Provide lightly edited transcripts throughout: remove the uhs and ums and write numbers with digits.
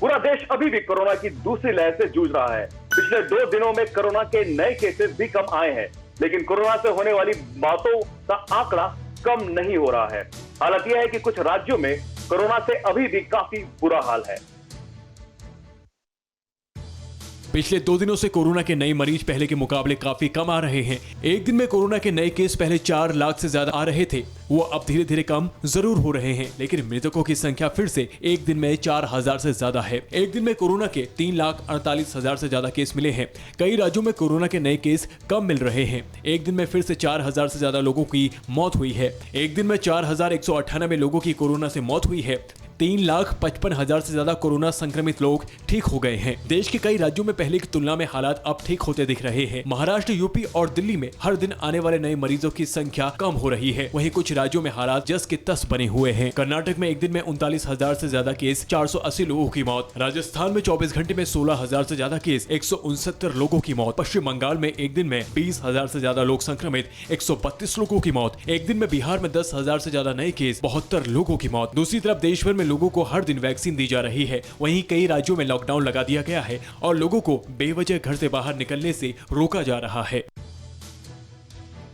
पूरा देश अभी भी कोरोना की दूसरी लहर से जूझ रहा है। पिछले 2 दिनों में कोरोना के नए केसेस भी कम आए हैं, लेकिन कोरोना से होने वाली मौतों का आंकड़ा कम नहीं हो रहा है। हालत यह है कि कुछ राज्यों में कोरोना से अभी भी काफी बुरा हाल है। पिछले 2 दिनों से कोरोना के नए मरीज पहले के मुकाबले काफी कम आ रहे हैं। एक दिन में कोरोना के नए केस पहले 4 लाख से ज्यादा आ रहे थे, वो अब धीरे धीरे कम जरूर हो रहे हैं, लेकिन मृतकों की संख्या फिर से एक दिन में 4000 से ज्यादा है। एक दिन में कोरोना के 3,48,000 से ज्यादा केस मिले हैं। कई राज्यों में कोरोना के नए केस कम मिल रहे हैं। एक दिन में फिर से 4000 से ज्यादा लोगों की मौत हुई है। एक दिन में 4198 लोगों की कोरोना से मौत हुई है। 3,55,000 से ज्यादा कोरोना संक्रमित लोग ठीक हो गए हैं। देश के कई राज्यों में पहले की तुलना में हालात अब ठीक होते दिख रहे हैं। महाराष्ट्र, यूपी और दिल्ली में हर दिन आने वाले नए मरीजों की संख्या कम हो रही है। वहीं कुछ राज्यों में हालात जस के तस बने हुए हैं। कर्नाटक में एक दिन में 39,000 से ज्यादा केस, 480 लोगों की मौत। राजस्थान में 24 घंटे में 16,000 से ज्यादा केस, 169 लोगों की मौत। पश्चिम बंगाल में एक दिन में 20,000 से ज्यादा लोग संक्रमित, 132 लोगों की मौत। एक दिन में बिहार में 10,000 से ज्यादा नए केस, 72 लोगों की मौत। दूसरी तरफ देश भर में लोगों को हर दिन वैक्सीन दी जा रही है। वहीं कई राज्यों में लॉकडाउन लगा दिया गया है और लोगों को बेवजह घर से बाहर निकलने से रोका जा रहा है।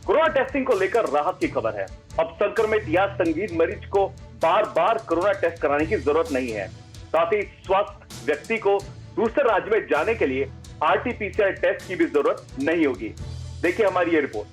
कोरोना टेस्टिंग को लेकर राहत की खबर है। अब संक्रमित या संदिग्ध मरीज को बार बार कोरोना टेस्ट कराने की जरूरत नहीं है। साथ ही स्वस्थ व्यक्ति को दूसरे राज्य में जाने के लिए RT-PCR टेस्ट की भी जरूरत नहीं होगी। देखिए हमारी ये रिपोर्ट।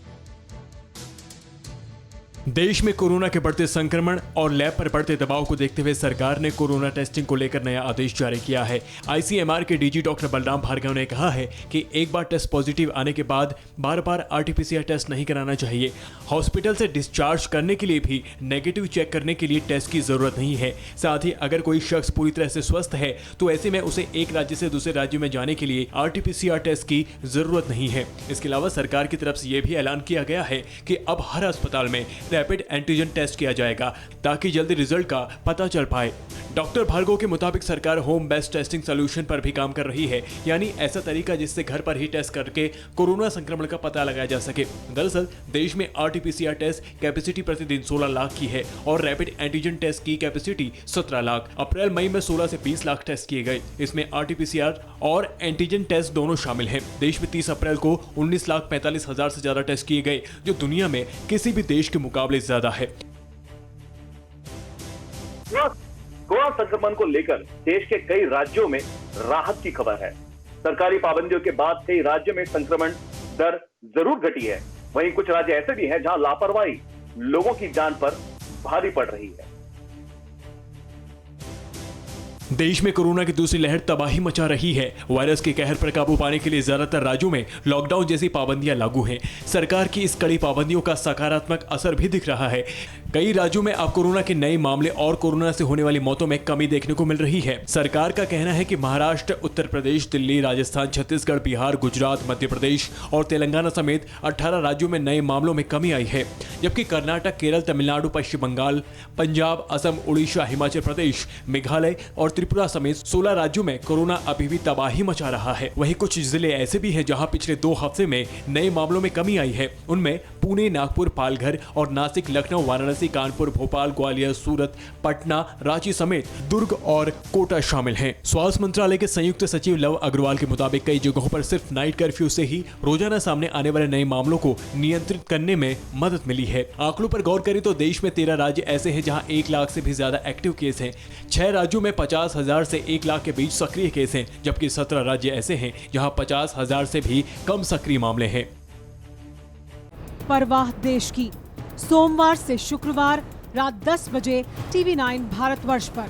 देश में कोरोना के बढ़ते संक्रमण और लैब पर बढ़ते दबाव को देखते हुए सरकार ने कोरोना टेस्टिंग को लेकर नया आदेश जारी किया है। ICMR के DG डॉक्टर बलराम भार्गव ने कहा है कि एक बार टेस्ट पॉजिटिव आने के बाद बार बार RT-PCR टेस्ट नहीं कराना चाहिए। हॉस्पिटल से डिस्चार्ज करने के लिए भी नेगेटिव चेक करने के लिए टेस्ट की जरूरत नहीं है। साथ ही अगर कोई शख्स पूरी तरह से स्वस्थ है तो ऐसे में उसे एक राज्य से दूसरे राज्य में जाने के लिए RT-PCR टेस्ट की जरूरत नहीं है। इसके अलावा सरकार की तरफ से यह भी ऐलान किया गया है कि अब हर अस्पताल में रैपिड एंटीजन टेस्ट किया जाएगा ताकि जल्दी रिजल्ट का पता चल पाए। डॉक्टर भार्गव के मुताबिक सरकार होम बेस्ड टेस्टिंग सोल्यूशन पर भी काम कर रही है, यानी ऐसा तरीका जिससे घर पर ही टेस्ट करके कोरोना संक्रमण का पता लगाया जा सके। दरअसल देश में RT-PCR टेस्ट कैपेसिटी प्रतिदिन 16 लाख की है और रैपिड एंटीजन टेस्ट की कैपेसिटी 17 लाख। अप्रैल मई में 16 से 20 लाख टेस्ट किए गए। इसमें RT-PCR और एंटीजन टेस्ट दोनों शामिल हैं। देश में 30 अप्रैल को 19,45,000 से ज्यादा टेस्ट किए गए, जो दुनिया में किसी भी देश के मुकाबले ज्यादा है। कोरोना संक्रमण को लेकर देश के कई राज्यों में राहत की खबर है। सरकारी पाबंदियों के बाद कई राज्यों में संक्रमण दर जरूर घटी है। वहीं कुछ राज्य ऐसे भी हैं जहां लापरवाही लोगों की जान पर भारी पड़ रही है। देश में कोरोना की दूसरी लहर तबाही मचा रही है। वायरस के कहर पर काबू पाने के लिए ज्यादातर राज्यों में लॉकडाउन जैसी पाबंदियां लागू हैं। सरकार की इस कड़ी पाबंदियों का सकारात्मक असर भी दिख रहा है। कई राज्यों में अब कोरोना के नए मामले और कोरोना से होने वाली मौतों में कमी देखने को मिल रही है। सरकार का कहना है कि महाराष्ट्र, उत्तर प्रदेश, दिल्ली, राजस्थान, छत्तीसगढ़, बिहार, गुजरात, मध्य प्रदेश और तेलंगाना समेत 18 राज्यों में नए मामलों में कमी आई है, जबकि कर्नाटक, केरल, तमिलनाडु, पश्चिम बंगाल, पंजाब, असम, उड़ीसा, हिमाचल प्रदेश, मेघालय और त्रिपुरा समेत 16 राज्यों में कोरोना अभी भी तबाही मचा रहा है। वहीं कुछ जिले ऐसे भी हैं जहां पिछले 2 हफ्ते में नए मामलों में कमी आई है। उनमें पुणे, नागपुर, पालघर और नासिक, लखनऊ, वाराणसी, कानपुर, भोपाल, ग्वालियर, सूरत, पटना, रांची समेत दुर्ग और कोटा शामिल हैं। स्वास्थ्य मंत्रालय के संयुक्त सचिव लव अग्रवाल के मुताबिक कई जगहों पर सिर्फ नाइट कर्फ्यू से ही रोजाना सामने आने वाले नए मामलों को नियंत्रित करने में मदद मिली है। आंकड़ों पर गौर करें तो देश में 13 राज्य ऐसे हैं जहां 1 लाख से भी ज्यादा एक्टिव केस हैं। 6 राज्यों में 50,000 से 1 लाख के बीच सक्रिय केस हैं, जबकि 17 राज्य ऐसे हैं जहां 50,000 से भी कम सक्रिय मामले हैं। परवाह देश की, सोमवार से शुक्रवार रात 10 बजे TV9 भारतवर्ष पर।